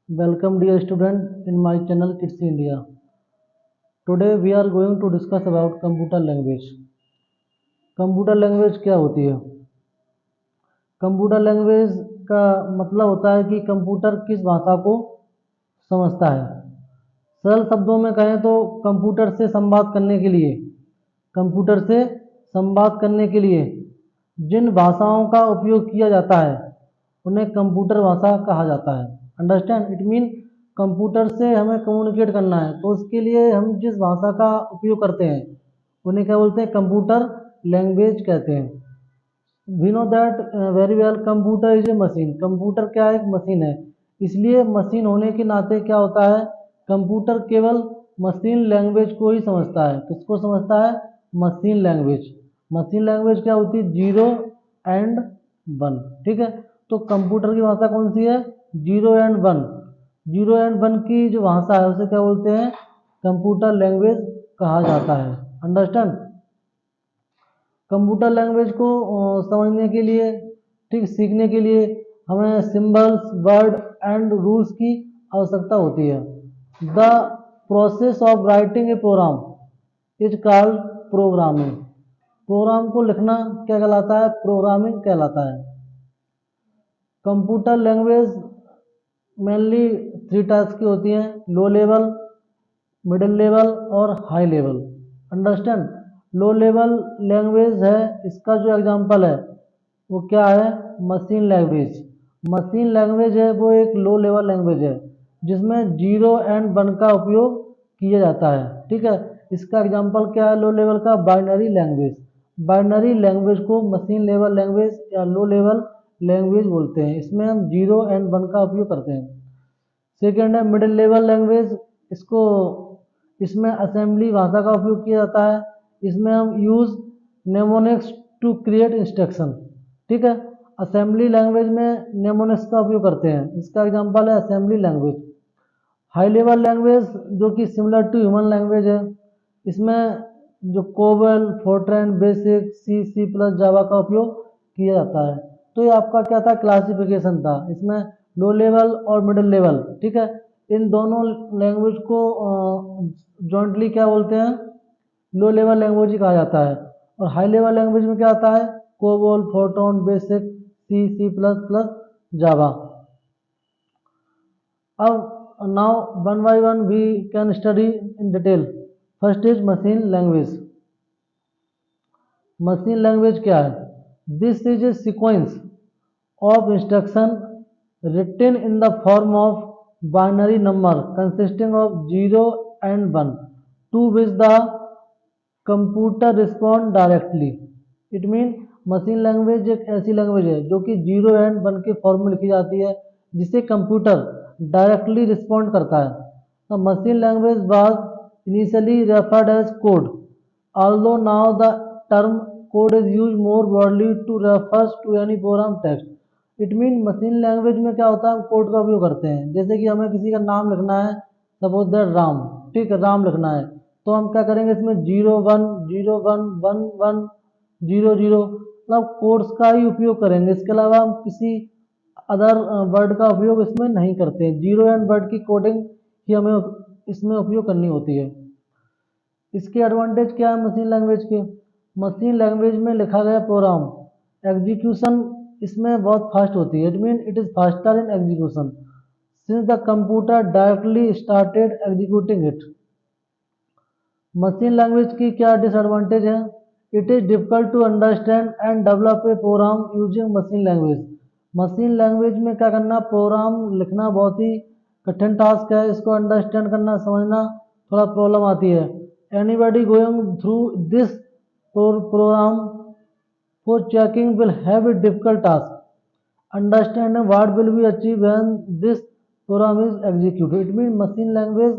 Welcome dear student in my channel Kids India. Today we are going to discuss about computer language. Computer language क्या होती है? Computer language का मतलब होता है कि कंप्यूटर किस भाषा को समझता है। सरल शब्दों में कहें तो कंप्यूटर से संवाद करने के लिए जिन भाषाओं का उपयोग किया जाता है उन्हें कंप्यूटर भाषा कहा जाता है। अंडरस्टैंड इट मीन कंप्यूटर से हमें कम्युनिकेट करना है तो उसके लिए हम जिस भाषा का उपयोग करते हैं उन्हें क्या बोलते हैं? कंप्यूटर लैंग्वेज कहते हैं। We know that very well computer is a machine. Computer क्या है? एक मशीन है। इसलिए मशीन होने के नाते क्या होता है? कंप्यूटर केवल मशीन लैंग्वेज को ही समझता है। किसको समझता है? Machine language. मशीन लैंग्वेज क्या होती है? 0 और 1। ठीक है, तो कंप्यूटर की भाषा कौन सी है? 0 और 1। 0 और 1 की जो भाषा है उसे क्या बोलते हैं? कंप्यूटर लैंग्वेज कहा जाता है। अंडरस्टैंड? कंप्यूटर लैंग्वेज को समझने के लिए, ठीक, सीखने के लिए हमें सिंबल्स, वर्ड एंड रूल्स की आवश्यकता होती है। The process of writing a program is called programming. Program को लिखना क्या कहलाता है? प्रोग्रामिंग कहलाता है। कंप्यूटर लैंग्वेज मेनली 3 टाइप्स की होती हैं: लो लेवल, मिडिल लेवल और हाई लेवल। अंडरस्टैंड? लो लेवल लैंग्वेज है, इसका जो एग्जांपल है वो क्या है? Machine language. मशीन लैंग्वेज है वो एक लो लेवल लैंग्वेज है जिसमें 0 और 1 का उपयोग किया जाता है। ठीक है, इसका एग्जांपल क्या है लो लेवल का? Binary language. बाइनरी लैंग्वेज को मशीन लेवल लैंग्वेज या लो लेवल लैंग्वेज बोलते हैं। इसमें हम 0 और 1 का उपयोग करते हैं। सेकेंड है मिडिल लेवल लैंग्वेज। इसको इसमें असेंबली भाषा का उपयोग किया जाता है। इसमें हम use mnemonics to create instruction. ठीक है, असेंबली लैंग्वेज में नेमोनिक्स का उपयोग करते हैं। इसका एग्जांपल है assembly language. High level language जो कि सिमिलर टू ह्यूमन लैंग्वेज है, इसमें जो COBOL, FORTRAN, BASIC, C plus, Java का उपयोग किया जाता है। तो ये आपका क्या था? क्लासिफिकेशन था। इसमें लो लेवल और मिडिल लेवल, ठीक है, इन दोनों लैंग्वेज को जॉइंटली क्या बोलते हैं? लो लेवल लैंग्वेज ही कहा जाता है। और हाई लेवल लैंग्वेज में क्या आता है? COBOL, FORTRAN, BASIC, C plus plus, Java. अब now one by one we can study in detail. First is machine language. Machine language क्या है? This is a sequence of instruction written in the form of binary number consisting of 0 and 1 to which the computer respond directly. It mean machine language एक ऐसी language है जो कि 0 और 1 के form में लिखी जाती है जिसे कंप्यूटर डायरेक्टली रिस्पॉन्ड करता है। The machine language was initially referred as code, although now the term code is used more broadly to refers to any program text. It mean machine language में क्या होता है? हम कोड का उपयोग करते हैं। जैसे कि हमें किसी का नाम लिखना है, सपोज दैट राम, ठीक है, राम लिखना है तो हम क्या करेंगे? इसमें 0 1 0 1 1 1 0 0 मतलब कोड्स का ही उपयोग करेंगे। इसके अलावा हम किसी अदर वर्ड का उपयोग इसमें नहीं करते हैं। 0 और 1 की कोडिंग ही हमें इसमें उपयोग करनी होती है। इसके एडवांटेज क्या है मशीन लैंग्वेज के? मशीन लैंग्वेज में लिखा गया प्रोग्राम एग्जीक्यूशन इसमें बहुत फास्ट होती है। It mean it is faster in execution since the computer directly started executing it. Machine language की क्या डिसएडवांटेज है? It is difficult to understand and develop a program using machine language. Machine language में क्या करना? Programme लिखना बहुत ही कठिन task है। इसको अंडरस्टैंड करना, समझना थोड़ा प्रॉब्लम आती है। Anybody going through this program for checking will have a difficult task. Understanding what will be achieved when this program is executed. It means machine language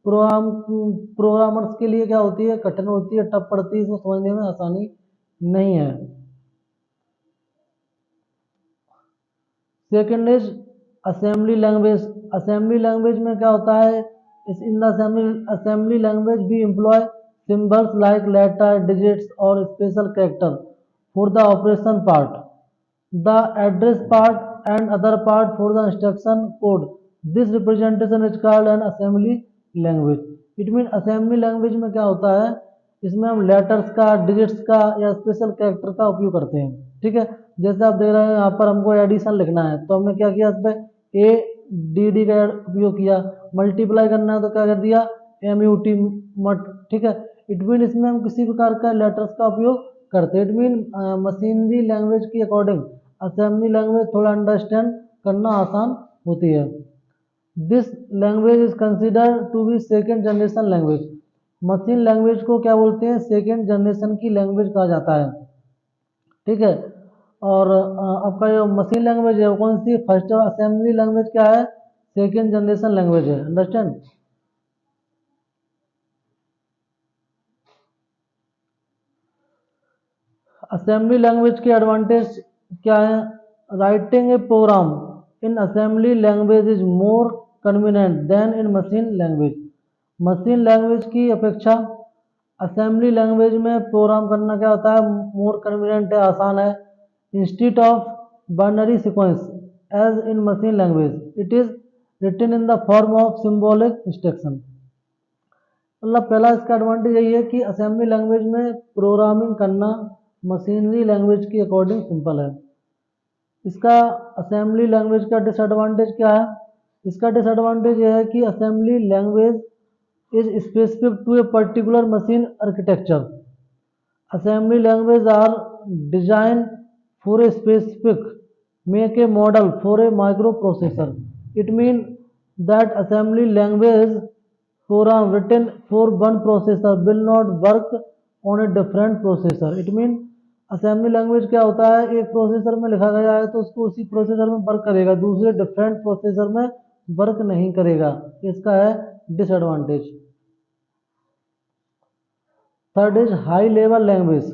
programmers के लिए क्या होती है? कठिन होती है, टफ पड़ती है, इसको समझने में आसानी नहीं है। Second is assembly language. Assembly language में क्या होता है? इन द असेंबली लैंग्वेज भी employ symbols like letter, digits और special character for the operation part, the address part and other part for the instruction code this representation is called an assembly language. It mean assembly language में क्या होता है, इसमें हम letters का, digits का या स्पेशल कैरेक्टर का उपयोग करते हैं। ठीक है, जैसे आप देख रहे हैं यहाँ पर हमको एडिशन लिखना है तो हमने क्या किया, इस पर ए डी डी का उपयोग किया। मल्टीप्लाई करना है तो क्या कर दिया, एम यू टी मट। ठीक है, इट मीन इसमें हम किसी प्रकार का लेटर्स का उपयोग करते हैं। इट मीन मशीनरी लैंग्वेज की अकॉर्डिंग असेंबली लैंग्वेज थोड़ा अंडरस्टैंड करना आसान होती है। This language is considered to be second generation language. Machine language को क्या बोलते हैं, सेकेंड जनरेशन की लैंग्वेज कहा जाता है। ठीक है, और आपका जो मशीन लैंग्वेज है वो कौन सी, फर्स्ट असेंबली लैंग्वेज क्या है, सेकेंड जनरेशन लैंग्वेज है। अंडरस्टैंड। असेंबली लैंग्वेज के एडवांटेज क्या है, writing a program in assembly language is more convenient than in machine language. Machine language की अपेक्षा असेंबली लैंग्वेज में प्रोग्राम करना क्या होता है, मोर कन्वीनियंट है, आसान है। Instead of binary sequence as in machine language it is written in the form of symbolic instruction. मतलब पहला इसका एडवांटेज यही है कि असेंबली लैंग्वेज में प्रोग्रामिंग करना मशीनरी लैंग्वेज की अकॉर्डिंग सिंपल है। इसका असेंबली लैंग्वेज का डिसएडवांटेज क्या है, इसका डिसएडवांटेज यह है कि assembly language is specific to a particular machine architecture. Assembly languages are designed for a specific make a model for a microprocessor. It means that assembly language program written for one processor will not work on a different processor. It means assembly language क्या होता है, एक processor में लिखा गया है तो उसको उसी प्रोसेसर में वर्क करेगा, दूसरे डिफरेंट प्रोसेसर में वर्क नहीं करेगा। इसका है disadvantage. Third is high level language.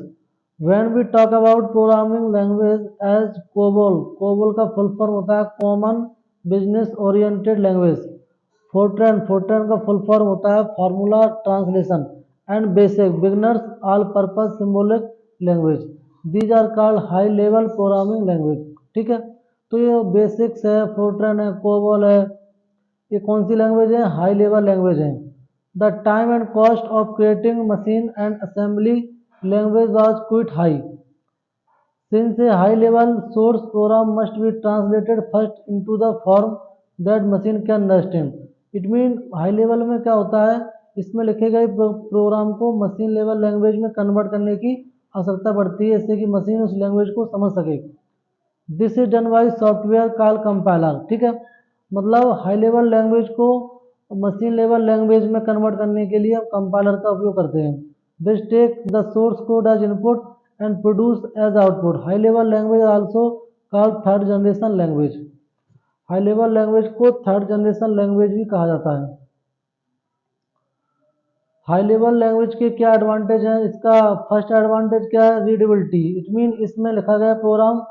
When we talk about programming language as COBOL, COBOL का फुल फॉर्म होता है common business oriented language. FORTRAN, FORTRAN का फुल फॉर्म होता है formula translation and BASIC beginners all purpose symbolic language. These are called high level programming language. ठीक है, तो ये बेसिक्स है, फोर्ट्रैन है, कोबोल है, ये कौन सी लैंग्वेज है, हाई लेवल लैंग्वेज है। The time and cost of creating machine and assembly language was quite high. Since a high-level source program must be translated first into the form that machine can understand. It means high level में क्या होता है, इसमें लिखे गए programme को machine level language में convert करने की आवश्यकता पड़ती है, इससे कि मशीन उस लैंग्वेज को समझ सके। This is done by software call compiler. ठीक है, मतलब हाई लेवल लैंग्वेज को मशीन लेवल लैंग्वेज में कन्वर्ट करने के लिए हम कंपाइलर का उपयोग करते हैं। This take the source code as input and produce as output. High level language also called third generation language. High level language को थर्ड जनरेशन लैंग्वेज भी कहा जाता है। हाई लेवल लैंग्वेज के क्या एडवांटेज हैं, इसका फर्स्ट एडवांटेज क्या है, रीडेबिलिटी। इट मीन इसमें लिखा गया प्रोग्राम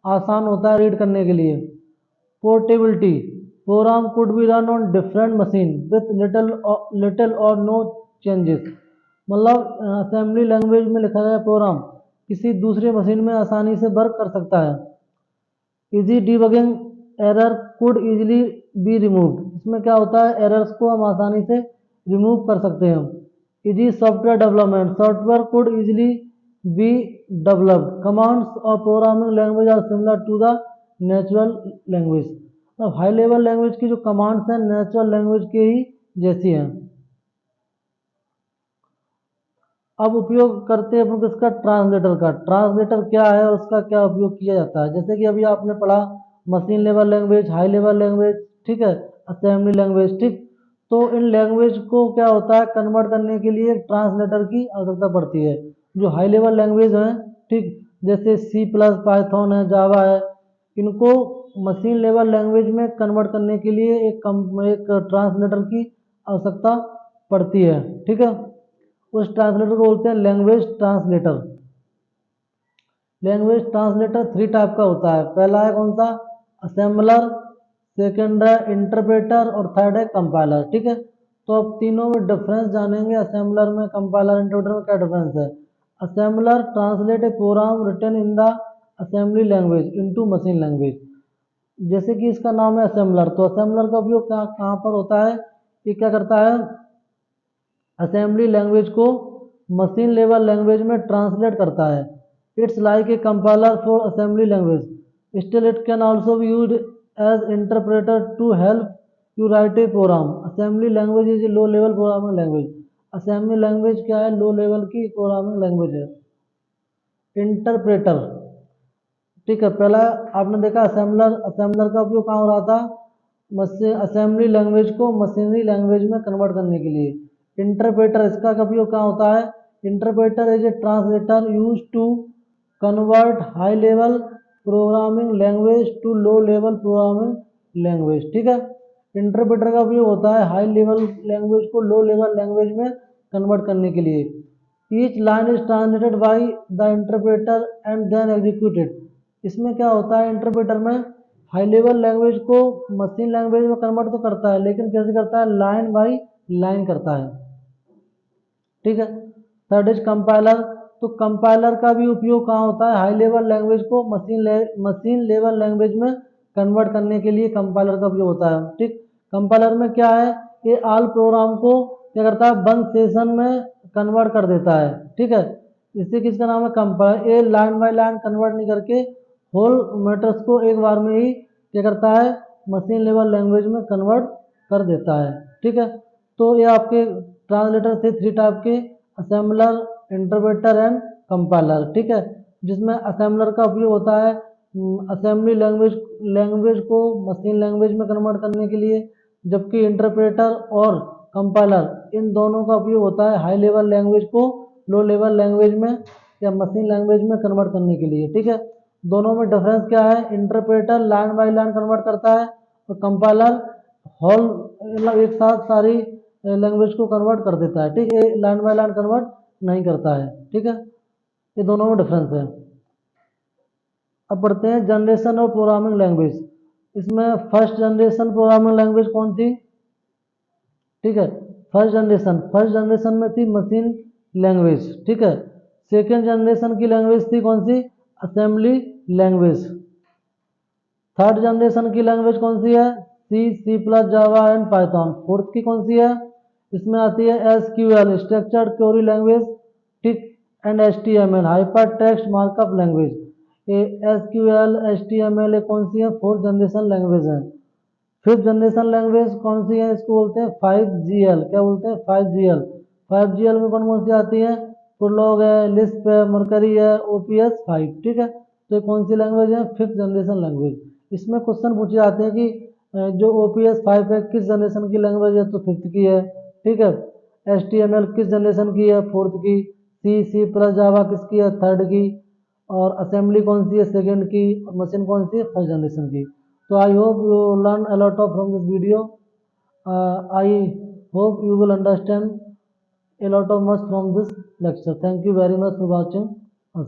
आसान होता है रीड करने के लिए। Portability, program could be run on different machine with little और नो चेंजेस। मतलब असेंबली लैंग्वेज में लिखा गया प्रोग्राम किसी दूसरे मशीन में आसानी से वर्क कर सकता है। Easy debugging, error could easily be removed. इसमें क्या होता है, एरर्स को हम आसानी से रिमूव कर सकते हैं। Easy software development, software could easily be developed. Commands और programming language are similar to the natural language. अब हाई लेवल लैंग्वेज की जो कमांड्स हैं नेचुरल लैंग्वेज के ही जैसी हैं। अब उपयोग करते हैं अपन किसका, ट्रांसलेटर का। ट्रांसलेटर क्या है, उसका क्या उपयोग किया जाता है, जैसे कि अभी आपने पढ़ा machine level language, high level language, ठीक है, असेंबली लैंग्वेज। ठीक, तो इन लैंग्वेज को क्या होता है, कन्वर्ट करने के लिए ट्रांसलेटर की आवश्यकता पड़ती है। जो हाई लेवल लैंग्वेज हैं, ठीक, जैसे सी प्लस, पाइथन है, जावा है, इनको मशीन लेवल लैंग्वेज में कन्वर्ट करने के लिए एक ट्रांसलेटर की आवश्यकता पड़ती है। ठीक है, उस ट्रांसलेटर को बोलते हैं language translator. Language translator three type का होता है। पहला है कौन सा, असेंबलर, सेकंड है इंटरप्रेटर और थर्ड है कंपाइलर। ठीक है, तो अब तीनों में डिफरेंस जानेंगे, असेंबलर में, कंपाइलर, इंटरप्रेटर में क्या डिफरेंस है। Assembler translate a program written in the assembly language into machine language. जैसे कि इसका नाम है असेंबलर, तो असेंबलर का उपयोग कहाँ पर होता है? ये क्या करता है? असेंबली लैंग्वेज को मशीन लेवल लैंग्वेज में ट्रांसलेट करता है। It's like a compiler for assembly language, still it can also be used as interpreter to help you write a program. Assembly language is a low level programming language. Assembly language क्या है? Low level की programming language है। Interpreter, ठीक है, पहला आपने देखा assembler, assembler का उपयोग कहाँ हो रहा था? असेंबली लैंग्वेज को मशीनरी लैंग्वेज में कन्वर्ट करने के लिए। इंटरप्रेटर, इसका उपयोग कहाँ होता है? Interpreter is a translator use to convert high level programming language to low level programming language, ठीक है। इंटरप्रेटर का उपयोग होता है हाई लेवल लैंग्वेज को लो लेवल लैंग्वेज में कन्वर्ट करने के लिए। Each line is translated by the interpreter and then executed. इसमें क्या होता है? इंटरप्रेटर में हाई लेवल लैंग्वेज को मशीन लैंग्वेज में कन्वर्ट तो करता है, लेकिन कैसे करता है? लाइन बाई लाइन करता है, ठीक है। थर्ड इज कंपाइलर, तो कंपाइलर का भी उपयोग कहाँ होता है? हाई लेवल लैंग्वेज को मशीन लेवल लैंग्वेज में कन्वर्ट करने के लिए कंपाइलर का उपयोग होता है, ठीक। कंपाइलर में क्या है? ये ऑल प्रोग्राम को क्या करता है? वन सेशन में कन्वर्ट कर देता है, ठीक है। इससे किसका नाम है? कंपाइलर। ये लाइन बाय लाइन कन्वर्ट नहीं करके होल मैटर्स को एक बार में ही क्या करता है? मशीन लेवल लैंग्वेज में कन्वर्ट कर देता है, ठीक है। तो ये आपके ट्रांसलेटर थे थ्री टाइप के, असेंबलर, इंटरप्रेटर एंड कंपाइलर, ठीक है। जिसमें असेंबलर का उपयोग होता है असेंबली लैंग्वेज को मशीन लैंग्वेज में कन्वर्ट करने के लिए, जबकि इंटरप्रेटर और कंपाइलर इन दोनों का उपयोग होता है हाई लेवल लैंग्वेज को लो लेवल लैंग्वेज में या मशीन लैंग्वेज में कन्वर्ट करने के लिए, ठीक है। दोनों में डिफरेंस क्या है? Interpreter line by line convert करता है और कंपाइलर होल मतलब एक साथ सारी लैंग्वेज को कन्वर्ट कर देता है, ठीक है। लाइन बाय लाइन कन्वर्ट नहीं करता है, ठीक है। ये दोनों में डिफरेंस है। अब पढ़ते हैं जनरेशन ऑफ प्रोग्रामिंग लैंग्वेज। इसमें फर्स्ट जनरेशन प्रोग्रामिंग लैंग्वेज कौन थी? ठीक है, फर्स्ट जनरेशन में थी मशीन लैंग्वेज, ठीक है। सेकेंड जनरेशन की लैंग्वेज थी कौन सी? Assembly language. थर्ड जनरेशन की लैंग्वेज कौन सी है? C, C plus, Java and Python. Fourth की कौन सी है? इसमें आती है S Q L, structured query language, ठीक, and H T M L, hyper text markup language. ये S Q L, H T M L कौन सी है? फोर्थ जनरेशन लैंग्वेज है। फिफ्थ जनरेशन लैंग्वेज कौन सी है? इसको बोलते हैं 5GL। क्या बोलते हैं? 5GL। 5GL में कौन कौन सी आती है? प्रोलॉग है, लिस्प है, मरकरी है, OPS5, ठीक है। तो ये कौन सी लैंग्वेज है? Fifth generation language. इसमें क्वेश्चन पूछे जाते हैं कि जो OPS5 है किस जनरेशन की लैंग्वेज है? तो फिफ्थ की है, ठीक है। HTML किस जनरेशन की है? फोर्थ की। सी, सी प्लस, जावा किसकी है? थर्ड की। और असेंबली कौन सी है? सेकेंड की। और मशीन कौन सी है? फर्स्ट जनरेशन की। So I hope you learn a lot of from this video. I hope you will understand a lot of much from this lecture. Thank you very much for watching us.